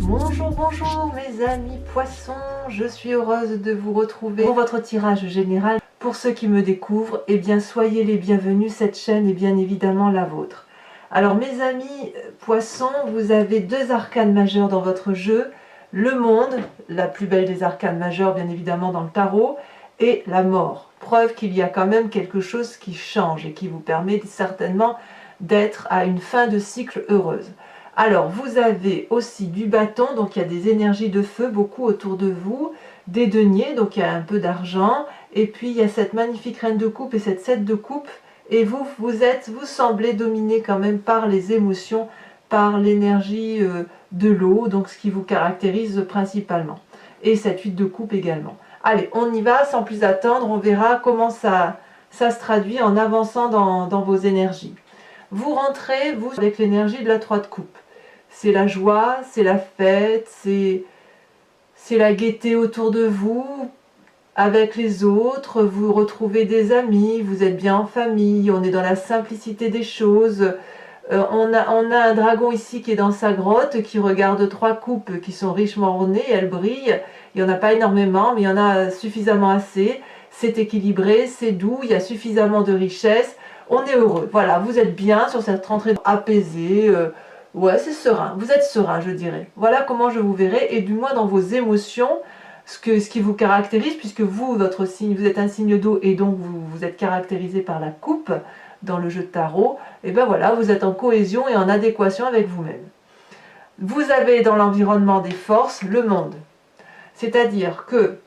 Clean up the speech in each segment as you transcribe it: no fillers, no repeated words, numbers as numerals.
Bonjour, bonjour mes amis poissons, je suis heureuse de vous retrouver pour votre tirage général. Pour ceux qui me découvrent, eh bien soyez les bienvenus, cette chaîne est bien évidemment la vôtre. Alors mes amis poissons, vous avez deux arcanes majeures dans votre jeu, le monde, la plus belle des arcanes majeures bien évidemment dans le tarot, et la mort. Preuve qu'il y a quand même quelque chose qui change et qui vous permet certainement d'être à une fin de cycle heureuse. Alors, vous avez aussi du bâton, donc il y a des énergies de feu beaucoup autour de vous, des deniers, donc il y a un peu d'argent, et puis il y a cette magnifique reine de coupe et cette 7 de coupe, et vous semblez dominé quand même par les émotions, par l'énergie de l'eau, donc ce qui vous caractérise principalement. Et cette 8 de coupe également. Allez, on y va, sans plus attendre, on verra comment ça se traduit en avançant dans vos énergies. Vous rentrez, vous, avec l'énergie de la 3 de coupe. C'est la joie, c'est la fête, c'est la gaieté autour de vous, avec les autres, vous retrouvez des amis, vous êtes bien en famille, on est dans la simplicité des choses. On a un dragon ici qui est dans sa grotte, qui regarde 3 coupes qui sont richement ornées, elles brillent. Il n'y en a pas énormément, mais il y en a suffisamment assez. C'est équilibré, c'est doux, il y a suffisamment de richesse. On est heureux, voilà, vous êtes bien sur cette rentrée apaisée. Ouais, c'est serein, vous êtes serein, je dirais. Voilà comment je vous verrai, et du moins dans vos émotions, ce qui vous caractérise, puisque vous, votre signe, vous êtes un signe d'eau, et donc vous êtes caractérisé par la coupe dans le jeu de tarot, et bien voilà, vous êtes en cohésion et en adéquation avec vous-même. Vous avez dans l'environnement des forces le monde, c'est-à-dire que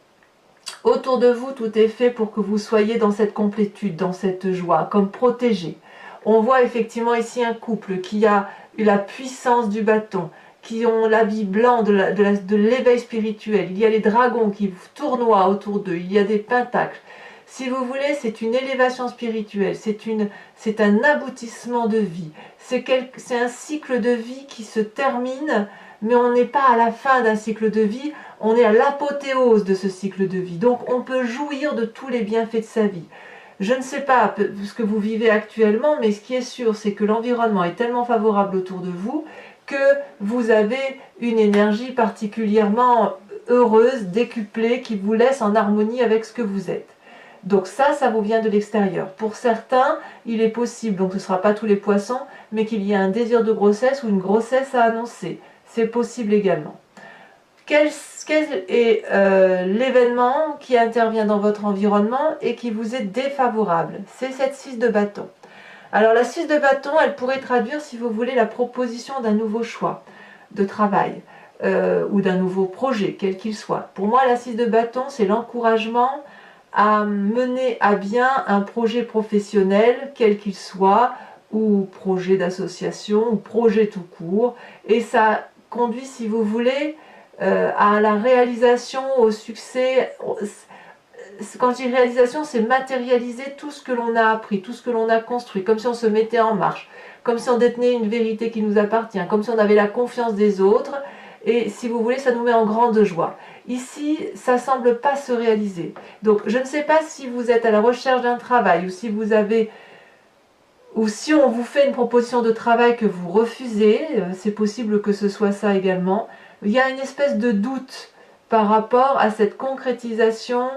autour de vous, tout est fait pour que vous soyez dans cette complétude, dans cette joie, comme protégé. On voit effectivement ici un couple qui a eu la puissance du bâton, qui ont l'habit blanc de l'éveil spirituel. Il y a les dragons qui tournoient autour d'eux, il y a des pentacles. Si vous voulez, c'est une élévation spirituelle, c'est un aboutissement de vie. C'est un cycle de vie qui se termine, mais on n'est pas à la fin d'un cycle de vie, on est à l'apothéose de ce cycle de vie. Donc on peut jouir de tous les bienfaits de sa vie. Je ne sais pas ce que vous vivez actuellement, mais ce qui est sûr, c'est que l'environnement est tellement favorable autour de vous que vous avez une énergie particulièrement heureuse, décuplée, qui vous laisse en harmonie avec ce que vous êtes. Donc ça vous vient de l'extérieur. Pour certains, il est possible, donc ce ne sera pas tous les poissons, mais qu'il y ait un désir de grossesse ou une grossesse à annoncer. C'est possible également. Quel est l'événement qui intervient dans votre environnement et qui vous est défavorable? C'est cette 6 de bâton. Alors la 6 de bâton, elle pourrait traduire, si vous voulez, la proposition d'un nouveau choix de travail ou d'un nouveau projet, quel qu'il soit. Pour moi, la 6 de bâton, c'est l'encouragement à mener à bien un projet professionnel, quel qu'il soit, ou projet d'association, ou projet tout court. Et ça conduit, si vous voulez, à la réalisation, au succès. Quand je dis réalisation, c'est matérialiser tout ce que l'on a appris, tout ce que l'on a construit, comme si on se mettait en marche, comme si on détenait une vérité qui nous appartient, comme si on avait la confiance des autres, et si vous voulez, ça nous met en grande joie. Ici, ça ne semble pas se réaliser. Donc, je ne sais pas si vous êtes à la recherche d'un travail, ou si vous avez, ou si on vous fait une proposition de travail que vous refusez, c'est possible que ce soit ça également. Il y a une espèce de doute par rapport à cette concrétisation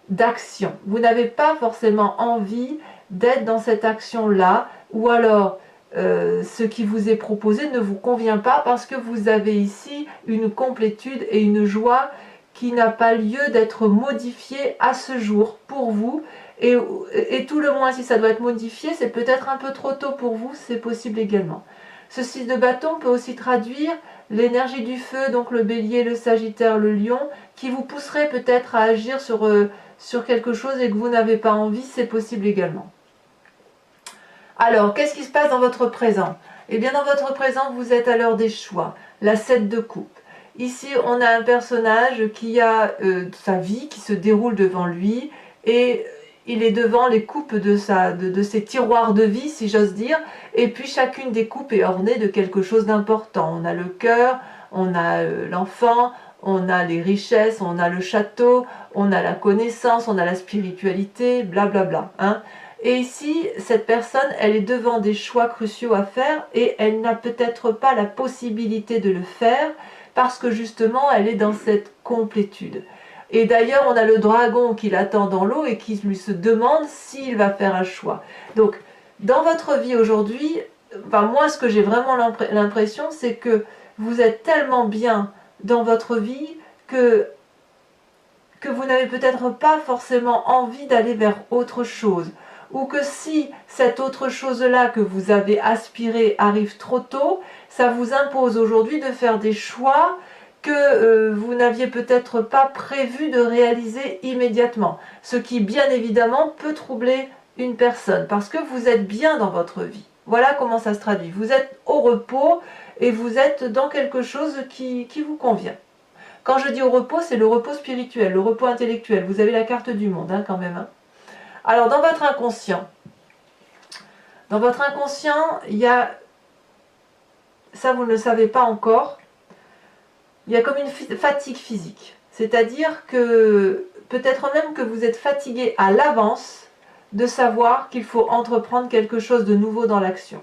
d'action. Vous n'avez pas forcément envie d'être dans cette action-là, ou alors ce qui vous est proposé ne vous convient pas parce que vous avez ici une complétude et une joie qui n'a pas lieu d'être modifiée à ce jour pour vous. Et tout le moins, si ça doit être modifié, c'est peut-être un peu trop tôt pour vous, c'est possible également. Ce 6 de bâton peut aussi traduire l'énergie du feu, donc le bélier, le sagittaire, le lion, qui vous pousserait peut-être à agir sur quelque chose et que vous n'avez pas envie, c'est possible également. Alors, qu'est-ce qui se passe dans votre présent? Eh bien, dans votre présent, vous êtes à l'heure des choix, la 7 de coupe. Ici, on a un personnage qui a sa vie qui se déroule devant lui et il est devant les coupes de ses tiroirs de vie, si j'ose dire, et puis chacune des coupes est ornée de quelque chose d'important. On a le cœur, on a l'enfant, on a les richesses, on a le château, on a la connaissance, on a la spiritualité, blablabla. Hein. Et ici, cette personne, elle est devant des choix cruciaux à faire et elle n'a peut-être pas la possibilité de le faire parce que justement elle est dans cette complétude. Et d'ailleurs on a le dragon qui l'attend dans l'eau et qui lui se demande s'il va faire un choix. Donc dans votre vie aujourd'hui, enfin, moi ce que j'ai vraiment l'impression, c'est que vous êtes tellement bien dans votre vie que vous n'avez peut-être pas forcément envie d'aller vers autre chose. Ou que si cette autre chose-là que vous avez aspiré arrive trop tôt, ça vous impose aujourd'hui de faire des choix que vous n'aviez peut-être pas prévu de réaliser immédiatement. Ce qui, bien évidemment, peut troubler une personne, parce que vous êtes bien dans votre vie. Voilà comment ça se traduit. Vous êtes au repos et vous êtes dans quelque chose qui vous convient. Quand je dis au repos, c'est le repos spirituel, le repos intellectuel. Vous avez la carte du monde, hein, quand même. Hein. Alors, dans votre inconscient, il y a, ça vous ne le savez pas encore, il y a comme une fatigue physique. C'est-à-dire que, peut-être même que vous êtes fatigué à l'avance de savoir qu'il faut entreprendre quelque chose de nouveau dans l'action.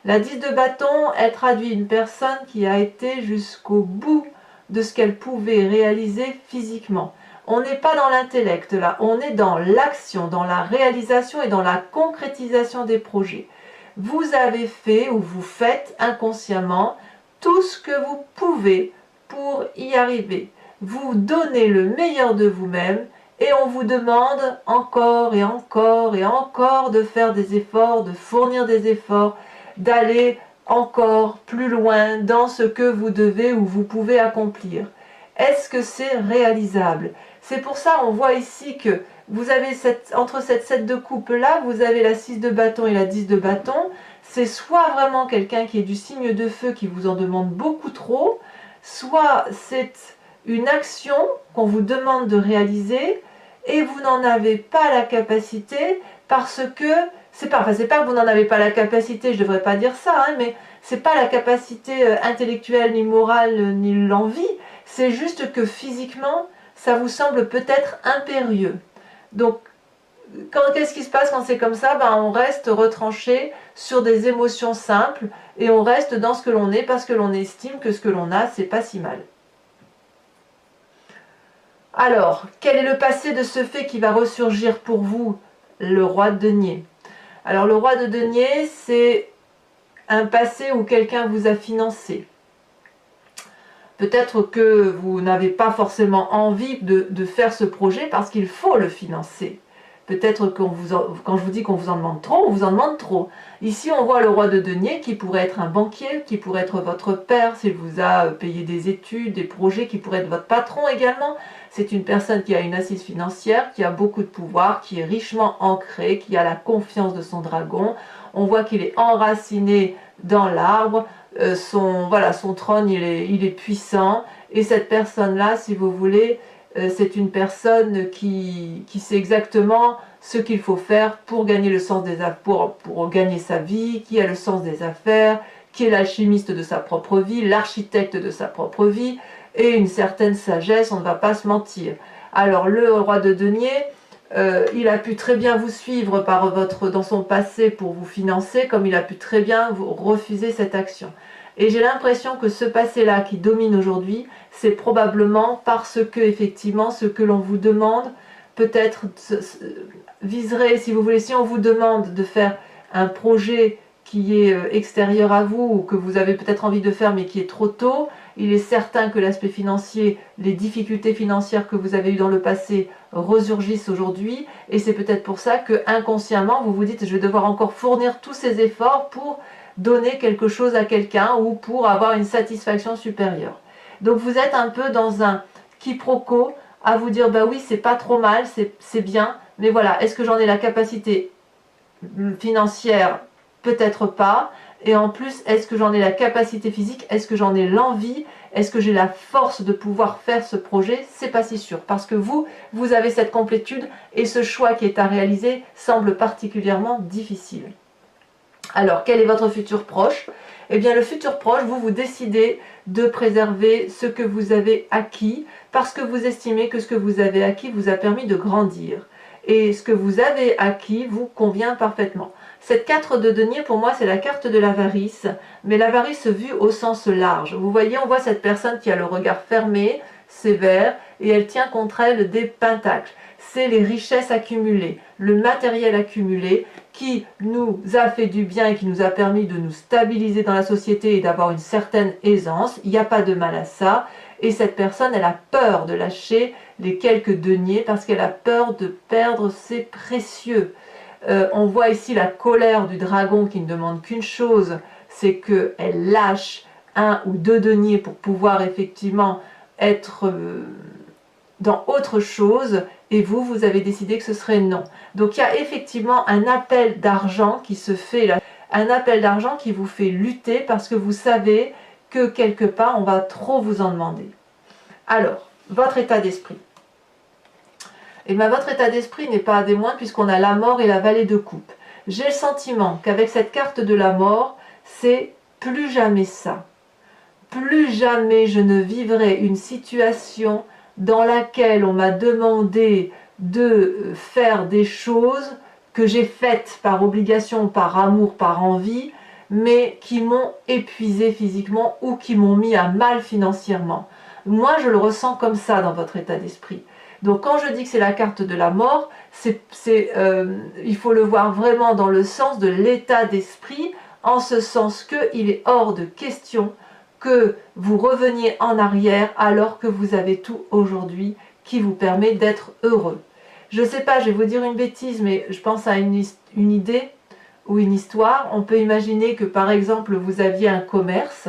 La 10 de bâton, elle traduit une personne qui a été jusqu'au bout de ce qu'elle pouvait réaliser physiquement. On n'est pas dans l'intellect là, on est dans l'action, dans la réalisation et dans la concrétisation des projets. Vous avez fait ou vous faites inconsciemment tout ce que vous pouvez pour y arriver. Vous donnez le meilleur de vous-même et on vous demande encore et encore et encore de faire des efforts, de fournir des efforts, d'aller encore plus loin dans ce que vous devez ou vous pouvez accomplir. Est-ce que c'est réalisable? C'est pour ça on voit ici que vous avez entre cette 7 de coupe là, vous avez la 6 de bâton et la 10 de bâton. C'est soit vraiment quelqu'un qui est du signe de feu qui vous en demande beaucoup trop, soit c'est une action qu'on vous demande de réaliser et vous n'en avez pas la capacité parce que c'est pas que vous n'en avez pas la capacité, je ne devrais pas dire ça, hein, mais c'est pas la capacité intellectuelle ni morale ni l'envie, c'est juste que physiquement ça vous semble peut-être impérieux. Donc qu'est-ce qui se passe quand c'est comme ça? On reste retranché sur des émotions simples et on reste dans ce que l'on est parce que l'on estime que ce que l'on a c'est pas si mal. Alors, quel est le passé de ce fait qui va ressurgir pour vous? Le roi de denier. Alors le roi de denier, c'est un passé où quelqu'un vous a financé. Peut-être que vous n'avez pas forcément envie de faire ce projet parce qu'il faut le financer. Peut-être que quand je vous dis qu'on vous en demande trop, on vous en demande trop. Ici, on voit le roi de denier qui pourrait être un banquier, qui pourrait être votre père s'il vous a payé des études, des projets, qui pourrait être votre patron également. C'est une personne qui a une assise financière, qui a beaucoup de pouvoir, qui est richement ancrée, qui a la confiance de son dragon. On voit qu'il est enraciné dans l'arbre. Son trône, il est puissant. Et cette personne-là, si vous voulez, c'est une personne qui sait exactement ce qu'il faut faire pour gagner le sens des affaires, pour gagner sa vie, qui a le sens des affaires, qui est l'alchimiste de sa propre vie, l'architecte de sa propre vie, et une certaine sagesse, on ne va pas se mentir. Alors le roi de denier, il a pu très bien vous suivre dans son passé pour vous financer, comme il a pu très bien vous refuser cette action. Et j'ai l'impression que ce passé-là qui domine aujourd'hui, c'est probablement parce que, effectivement, ce que l'on vous demande, peut-être viserait, si vous voulez, si on vous demande de faire un projet qui est extérieur à vous, ou que vous avez peut-être envie de faire mais qui est trop tôt, il est certain que l'aspect financier, les difficultés financières que vous avez eues dans le passé resurgissent aujourd'hui, et c'est peut-être pour ça que inconsciemment vous vous dites je vais devoir encore fournir tous ces efforts pour donner quelque chose à quelqu'un ou pour avoir une satisfaction supérieure. Donc vous êtes un peu dans un quiproquo à vous dire bah oui c'est pas trop mal, c'est bien, mais voilà, est-ce que j'en ai la capacité financière? Peut-être pas. Et en plus, est-ce que j'en ai la capacité physique? Est-ce que j'en ai l'envie? Est-ce que j'ai la force de pouvoir faire ce projet? C'est pas si sûr. Parce que vous avez cette complétude et ce choix qui est à réaliser semble particulièrement difficile. Alors, quel est votre futur proche? Eh bien, le futur proche, vous décidez de préserver ce que vous avez acquis parce que vous estimez que ce que vous avez acquis vous a permis de grandir. et ce que vous avez acquis vous convient parfaitement. Cette 4 de denier, pour moi, c'est la carte de l'avarice, mais l'avarice vue au sens large. Vous voyez, on voit cette personne qui a le regard fermé, sévère, et elle tient contre elle des pentacles. C'est les richesses accumulées, le matériel accumulé qui nous a fait du bien et qui nous a permis de nous stabiliser dans la société et d'avoir une certaine aisance. Il n'y a pas de mal à ça. Et cette personne, elle a peur de lâcher les quelques deniers parce qu'elle a peur de perdre ses précieux. On voit ici la colère du dragon qui ne demande qu'une chose, c'est qu'elle lâche 1 ou 2 deniers pour pouvoir effectivement être dans autre chose, et vous avez décidé que ce serait non. Donc il y a effectivement un appel d'argent qui se fait là, un appel d'argent qui vous fait lutter parce que vous savez que quelque part on va trop vous en demander. Alors, votre état d'esprit. Et bien votre état d'esprit n'est pas des moindres puisqu'on a la mort et la vallée de coupe. J'ai le sentiment qu'avec cette carte de la mort, c'est plus jamais ça. Plus jamais je ne vivrai une situation dans laquelle on m'a demandé de faire des choses que j'ai faites par obligation, par amour, par envie, mais qui m'ont épuisé physiquement ou qui m'ont mis à mal financièrement. Moi, je le ressens comme ça dans votre état d'esprit. Donc quand je dis que c'est la carte de la mort, il faut le voir vraiment dans le sens de l'état d'esprit, en ce sens qu'il est hors de question que vous reveniez en arrière alors que vous avez tout aujourd'hui qui vous permet d'être heureux. Je ne sais pas, je vais vous dire une bêtise, mais je pense à une idée ou une histoire. On peut imaginer que par exemple vous aviez un commerce,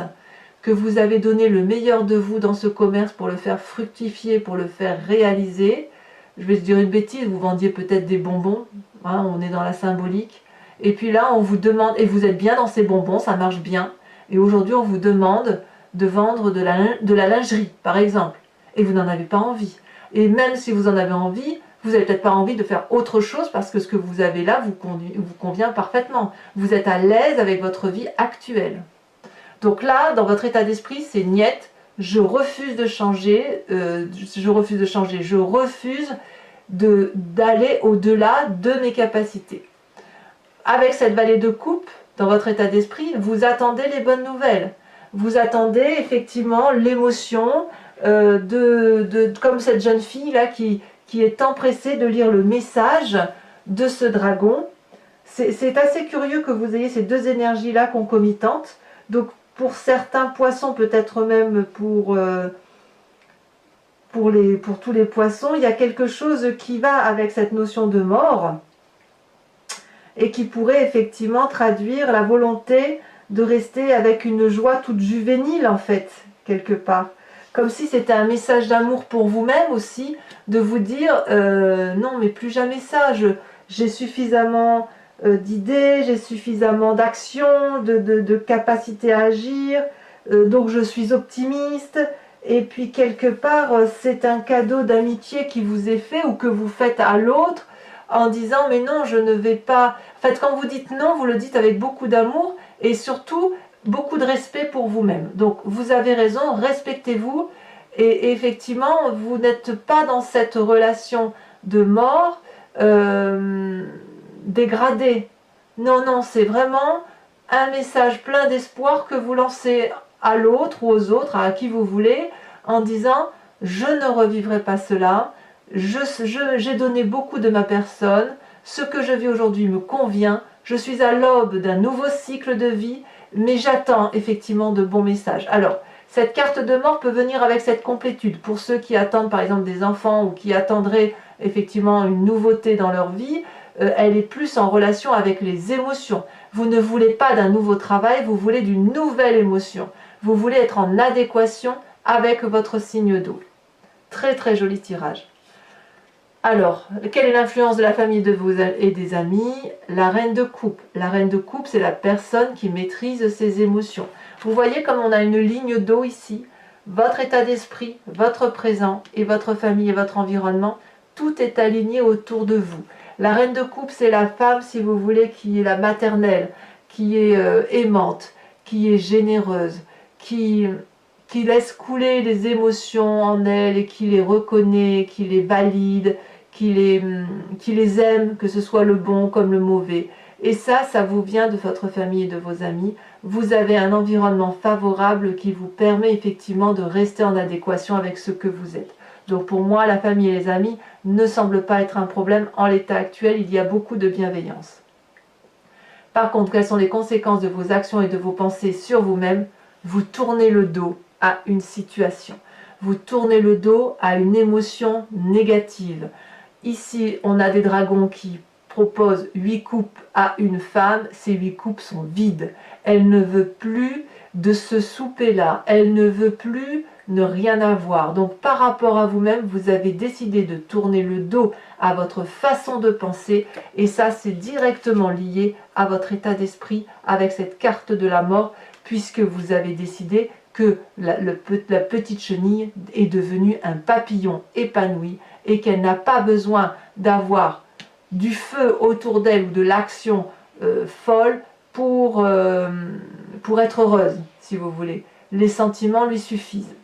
que vous avez donné le meilleur de vous dans ce commerce pour le faire fructifier, pour le faire réaliser. Je vais te dire une bêtise, vous vendiez peut-être des bonbons, hein, on est dans la symbolique. Et puis là, on vous demande, et vous êtes bien dans ces bonbons, ça marche bien. Et aujourd'hui, on vous demande de vendre de la lingerie, par exemple. Et vous n'en avez pas envie. Et même si vous en avez envie, vous n'avez peut-être pas envie de faire autre chose parce que ce que vous avez là vous convient parfaitement. Vous êtes à l'aise avec votre vie actuelle. Donc là, dans votre état d'esprit, c'est niet, je refuse de changer, je refuse d'aller au-delà de mes capacités. Avec cette vallée de coupe, dans votre état d'esprit, vous attendez les bonnes nouvelles. Vous attendez effectivement l'émotion comme cette jeune fille là qui est empressée de lire le message de ce dragon. C'est assez curieux que vous ayez ces deux énergies là concomitantes. Donc pour certains poissons, peut-être même pour tous les poissons, il y a quelque chose qui va avec cette notion de mort et qui pourrait effectivement traduire la volonté de rester avec une joie toute juvénile en fait, quelque part. Comme si c'était un message d'amour pour vous-même aussi, de vous dire non mais plus jamais ça, j'ai suffisamment d'idées, j'ai suffisamment d'actions, de capacité à agir, donc je suis optimiste, et puis quelque part c'est un cadeau d'amitié qui vous est fait ou que vous faites à l'autre en disant mais non je ne vais pas, en fait quand vous dites non vous le dites avec beaucoup d'amour et surtout beaucoup de respect pour vous-même. Donc vous avez raison, respectez-vous et effectivement vous n'êtes pas dans cette relation de mort dégradée. Non, non, c'est vraiment un message plein d'espoir que vous lancez à l'autre ou aux autres, à qui vous voulez, en disant je ne revivrai pas cela, j'ai donné beaucoup de ma personne, ce que je vis aujourd'hui me convient, je suis à l'aube d'un nouveau cycle de vie, mais j'attends effectivement de bons messages. Alors, cette carte de mort peut venir avec cette complétude. Pour ceux qui attendent par exemple des enfants ou qui attendraient effectivement une nouveauté dans leur vie, elle est plus en relation avec les émotions. Vous ne voulez pas d'un nouveau travail, vous voulez d'une nouvelle émotion. Vous voulez être en adéquation avec votre signe d'eau. Très très joli tirage. Alors, quelle est l'influence de la famille et des amis? La reine de coupe. La reine de coupe, c'est la personne qui maîtrise ses émotions. Vous voyez comme on a une ligne d'eau ici. Votre état d'esprit, votre présent et votre famille et votre environnement, tout est aligné autour de vous. La reine de coupe, c'est la femme, si vous voulez, qui est la maternelle, qui est aimante, qui est généreuse, qui laisse couler les émotions en elle et qui les reconnaît, qui les valide, qui les aiment, que ce soit le bon comme le mauvais. Et ça vous vient de votre famille et de vos amis. Vous avez un environnement favorable qui vous permet effectivement de rester en adéquation avec ce que vous êtes. Donc pour moi, la famille et les amis ne semblent pas être un problème. En l'état actuel, il y a beaucoup de bienveillance. Par contre, quelles sont les conséquences de vos actions et de vos pensées sur vous-même? Vous tournez le dos à une situation. Vous tournez le dos à une émotion négative. Ici, on a des dragons qui proposent 8 coupes à une femme. Ces 8 coupes sont vides. Elle ne veut plus de ce souper-là. Elle ne veut plus ne rien avoir. Donc, par rapport à vous-même, vous avez décidé de tourner le dos à votre façon de penser. Et ça, c'est directement lié à votre état d'esprit avec cette carte de la mort, puisque vous avez décidé que la petite chenille est devenue un papillon épanoui et qu'elle n'a pas besoin d'avoir du feu autour d'elle ou de l'action folle pour être heureuse, si vous voulez. Les sentiments lui suffisent.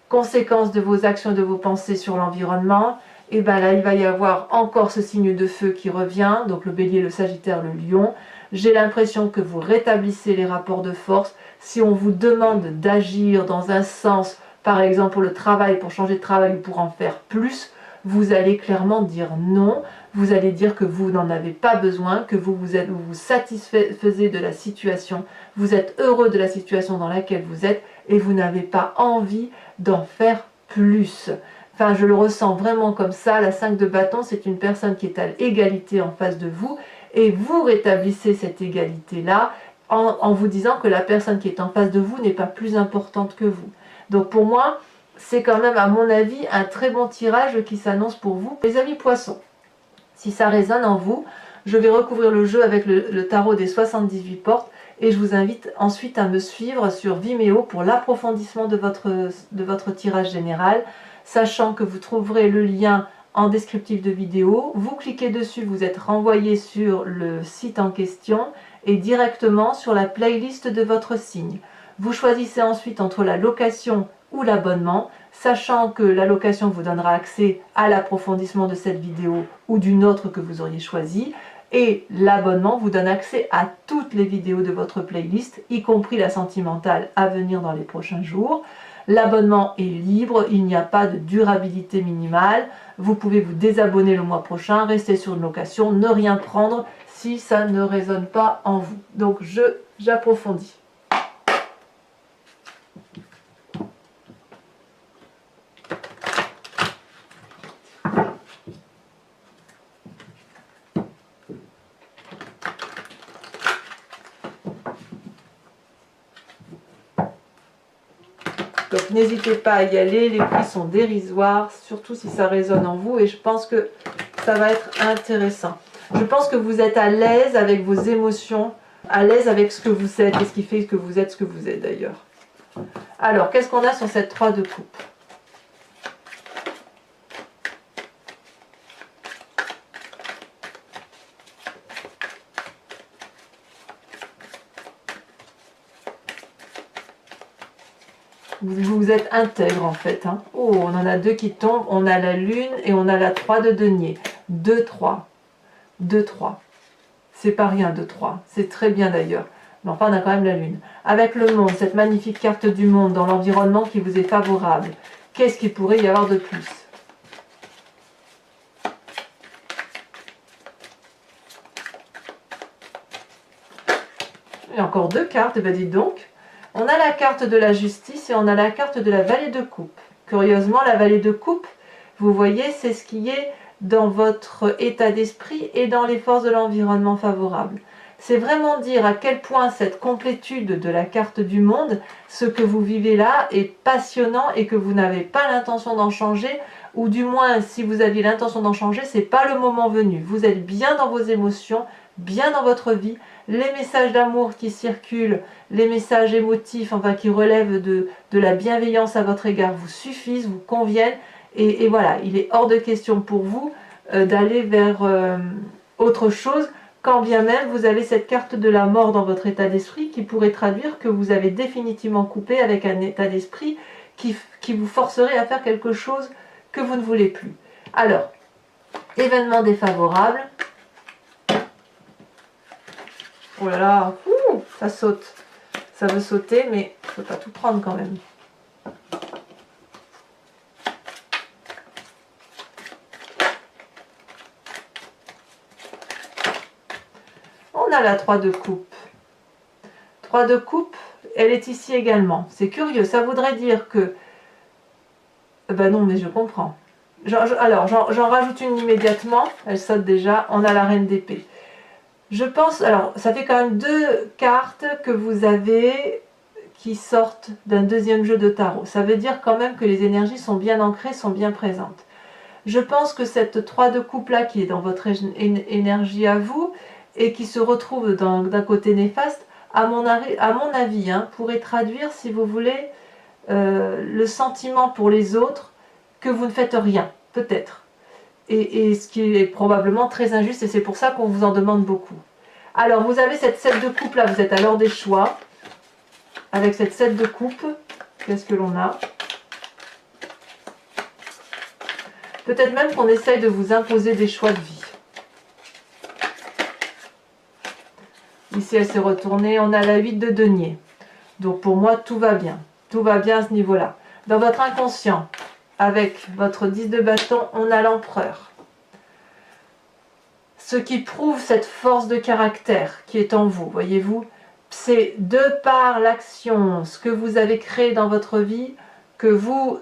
Conséquence de vos actions et de vos pensées sur l'environnement, et bien là, il va y avoir encore ce signe de feu qui revient, donc le bélier, le sagittaire, le lion. J'ai l'impression que vous rétablissez les rapports de force. Si on vous demande d'agir dans un sens, par exemple pour le travail, pour changer de travail ou pour en faire plus, vous allez clairement dire non. Vous allez dire que vous n'en avez pas besoin, que vous vous satisfaisez de la situation, vous êtes heureux de la situation dans laquelle vous êtes et vous n'avez pas envie d'en faire plus. Enfin, je le ressens vraiment comme ça. La 5 de bâton, c'est une personne qui est à l'égalité en face de vous et vous rétablissez cette égalité-là en vous disant que la personne qui est en face de vous n'est pas plus importante que vous. Donc pour moi, c'est quand même à mon avis un très bon tirage qui s'annonce pour vous. Les amis poissons, si ça résonne en vous, je vais recouvrir le jeu avec le tarot des 78 portes et je vous invite ensuite à me suivre sur Vimeo pour l'approfondissement de votre tirage général, sachant que vous trouverez le lien en descriptif de vidéo. Vous cliquez dessus, vous êtes renvoyé sur le site en question et directement sur la playlist de votre signe. Vous choisissez ensuite entre la location ou l'abonnement, sachant que la location vous donnera accès à l'approfondissement de cette vidéo ou d'une autre que vous auriez choisie, et l'abonnement vous donne accès à toutes les vidéos de votre playlist, y compris la sentimentale à venir dans les prochains jours. L'abonnement est libre, il n'y a pas de durabilité minimale, vous pouvez vous désabonner le mois prochain, rester sur une location, ne rien prendre si ça ne résonne pas en vous. Donc j'approfondis. Donc n'hésitez pas à y aller, les prix sont dérisoires, surtout si ça résonne en vous et je pense que ça va être intéressant. Je pense que vous êtes à l'aise avec vos émotions, à l'aise avec ce que vous êtes et ce qui fait que vous êtes ce que vous êtes d'ailleurs. Alors, qu'est-ce qu'on a sur cette 3 de coupe? Vous êtes intègre en fait. Hein. Oh, on en a 2 qui tombent. On a la lune et on a la 3 de denier. 2, 3. 2, 3. C'est pas rien, 2, 3. C'est très bien d'ailleurs. Mais enfin, on a quand même la lune. Avec le monde, cette magnifique carte du monde dans l'environnement qui vous est favorable. Qu'est-ce qu'il pourrait y avoir de plus? Il y a encore 2 cartes, ben dites donc. On a la carte de la justice et on a la carte de la vallée de coupe. Curieusement, la vallée de coupe, vous voyez, c'est ce qui est dans votre état d'esprit et dans les forces de l'environnement favorable. C'est vraiment dire à quel point cette complétude de la carte du monde, ce que vous vivez là, est passionnant et que vous n'avez pas l'intention d'en changer, ou du moins, si vous aviez l'intention d'en changer, c'est pas le moment venu. Vous êtes bien dans vos émotions, bien dans votre vie. Les messages d'amour qui circulent, les messages émotifs, enfin qui relèvent de la bienveillance à votre égard vous suffisent, vous conviennent. Et voilà, il est hors de question pour vous d'aller vers autre chose, quand bien même vous avez cette carte de la mort dans votre état d'esprit qui pourrait traduire que vous avez définitivement coupé avec un état d'esprit qui vous forcerait à faire quelque chose que vous ne voulez plus. Alors, Événement défavorable. Oh là là, ça saute. Ça veut sauter, mais je ne peux pas tout prendre quand même. On a la 3 de coupe. 3 de coupe, elle est ici également. C'est curieux, ça voudrait dire que... Ben non, mais je comprends. Alors, j'en rajoute une immédiatement. Elle saute déjà. On a la reine d'épée. Je pense... Alors, ça fait quand même 2 cartes que vous avez qui sortent d'un deuxième jeu de tarot. Ça veut dire quand même que les énergies sont bien ancrées, sont bien présentes. Je pense que cette 3 de coupe là qui est dans votre énergie à vous et qui se retrouve d'un côté néfaste, à mon avis, hein, pourrait traduire, si vous voulez, le sentiment pour les autres que vous ne faites rien, peut-être. Et ce qui est probablement très injuste, et c'est pour ça qu'on vous en demande beaucoup. Alors, vous avez cette 7 de coupe là, vous êtes à l'heure des choix. Avec cette 7 de coupe, qu'est-ce que l'on a? Peut-être même qu'on essaye de vous imposer des choix de vie. Ici, elle s'est retournée. On a la 8 de denier. Donc, pour moi, tout va bien. Tout va bien à ce niveau-là. Dans votre inconscient, avec votre 10 de bâton, on a l'empereur. Ce qui prouve cette force de caractère qui est en vous, voyez-vous, c'est de par l'action, ce que vous avez créé dans votre vie, que vous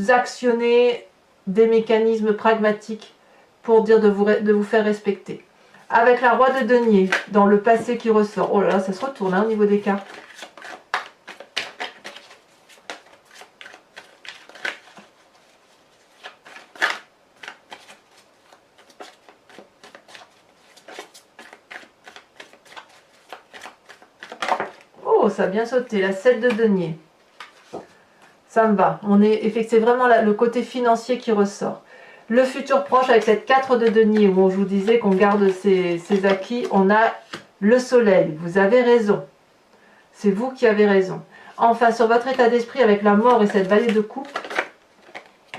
actionnez des mécanismes pragmatiques pour dire de vous faire respecter. Avec la roi de denier, dans le passé qui ressort. Oh là là, ça se retourne hein, au niveau des cartes. Oh, ça a bien sauté, la 7 de denier. Ça me va. C'est vraiment le côté financier qui ressort. Le futur proche avec cette 4 de denier où je vous disais qu'on garde ses acquis, on a le soleil. Vous avez raison. C'est vous qui avez raison. Enfin, sur votre état d'esprit avec la mort et cette vallée de coupe,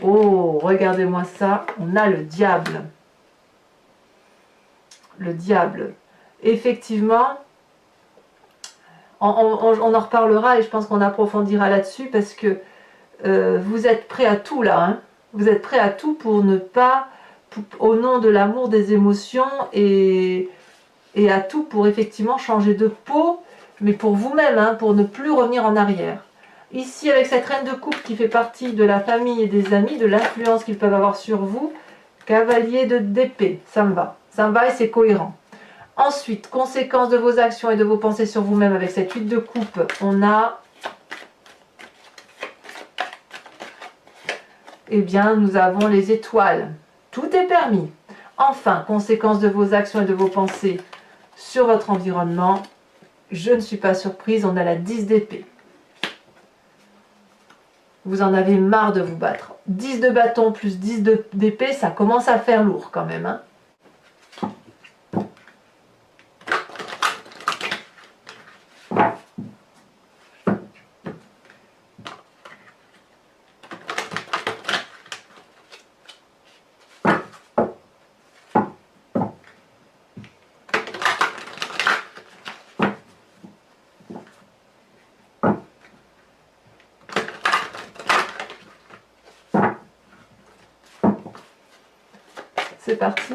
oh, regardez-moi ça, on a le diable. Le diable. Effectivement, on en reparlera et je pense qu'on approfondira là-dessus parce que vous êtes prêt à tout là, hein. Vous êtes prêt à tout pour ne pas, au nom de l'amour, des émotions et à tout pour effectivement changer de peau, mais pour vous-même, hein, pour ne plus revenir en arrière. Ici, avec cette reine de coupe qui fait partie de la famille et des amis, de l'influence qu'ils peuvent avoir sur vous, cavalier d'épée, ça me va. Ça me va et c'est cohérent. Ensuite, conséquence de vos actions et de vos pensées sur vous-même avec cette 8 de coupe, on a... Eh bien, nous avons les étoiles. Tout est permis. Enfin, conséquence de vos actions et de vos pensées sur votre environnement, je ne suis pas surprise, on a la 10 d'épée. Vous en avez marre de vous battre. 10 de bâton plus 10 d'épée, ça commence à faire lourd quand même, hein. C'est parti.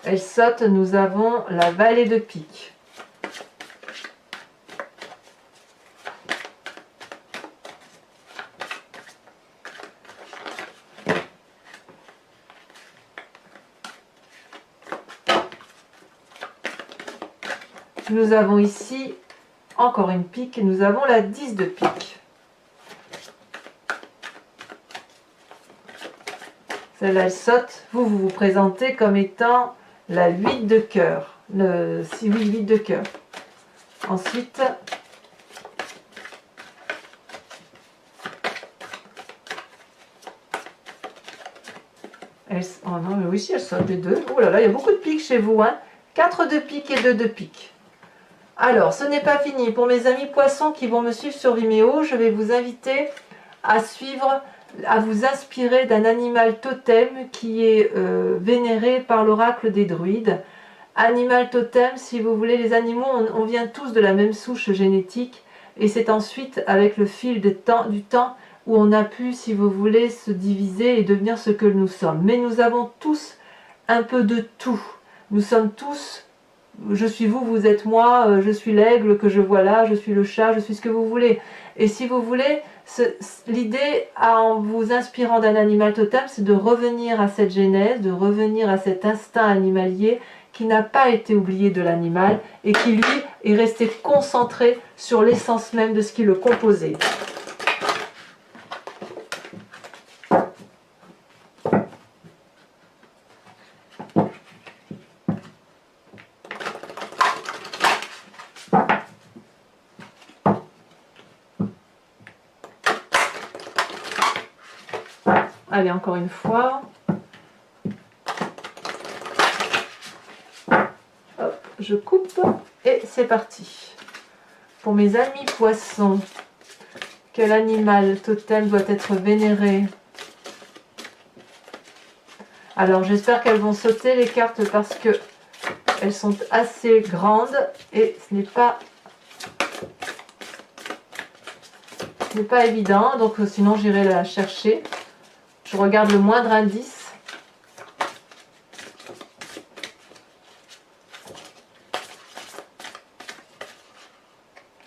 Elle saute, nous avons la vallée de pique. Nous avons ici encore une pique et nous avons la 10 de pique. Celle-là, elle saute. Vous vous présentez comme étant la 8 de cœur. Oui, 8 de cœur. Ensuite, Oh non, mais oui, si, elles sautent les deux. Oh là là, il y a beaucoup de piques chez vous, hein. 4 de pique et 2 de pique. Alors, ce n'est pas fini. Pour mes amis poissons qui vont me suivre sur Vimeo, je vais vous inviter à suivre, à vous inspirer d'un animal totem qui est vénéré par l'oracle des druides. Animal totem, si vous voulez, les animaux, on vient tous de la même souche génétique, et c'est ensuite, avec le fil du temps, où on a pu, si vous voulez, se diviser et devenir ce que nous sommes. Mais nous avons tous un peu de tout. Nous sommes tous, je suis vous, vous êtes moi, je suis l'aigle que je vois là, je suis le chat, je suis ce que vous voulez. Et si vous voulez, l'idée, en vous inspirant d'un animal totem, c'est de revenir à cette genèse, de revenir à cet instinct animalier qui n'a pas été oublié de l'animal et qui, lui, est resté concentré sur l'essence même de ce qui le composait. Allez, encore une fois. Hop, je coupe et c'est parti. Pour mes amis poissons, quel animal totem doit être vénéré? Alors, j'espère qu'elles vont sauter les cartes parce que elles sont assez grandes et ce n'est pas évident. Donc, sinon, j'irai la chercher. Je regarde le moindre indice.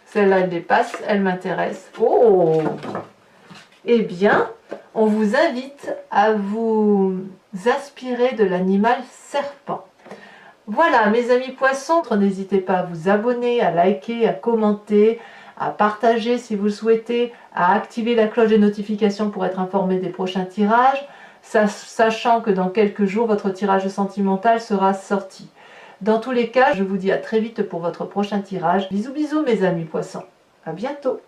Celle-là, elle dépasse, elle m'intéresse. Oh! Eh bien, on vous invite à vous inspirer de l'animal serpent. Voilà, mes amis poissons, n'hésitez pas à vous abonner, à liker, à commenter, à partager si vous le souhaitez, à activer la cloche des notifications pour être informé des prochains tirages, sachant que dans quelques jours, votre tirage sentimental sera sorti. Dans tous les cas, je vous dis à très vite pour votre prochain tirage. Bisous bisous mes amis poissons, à bientôt.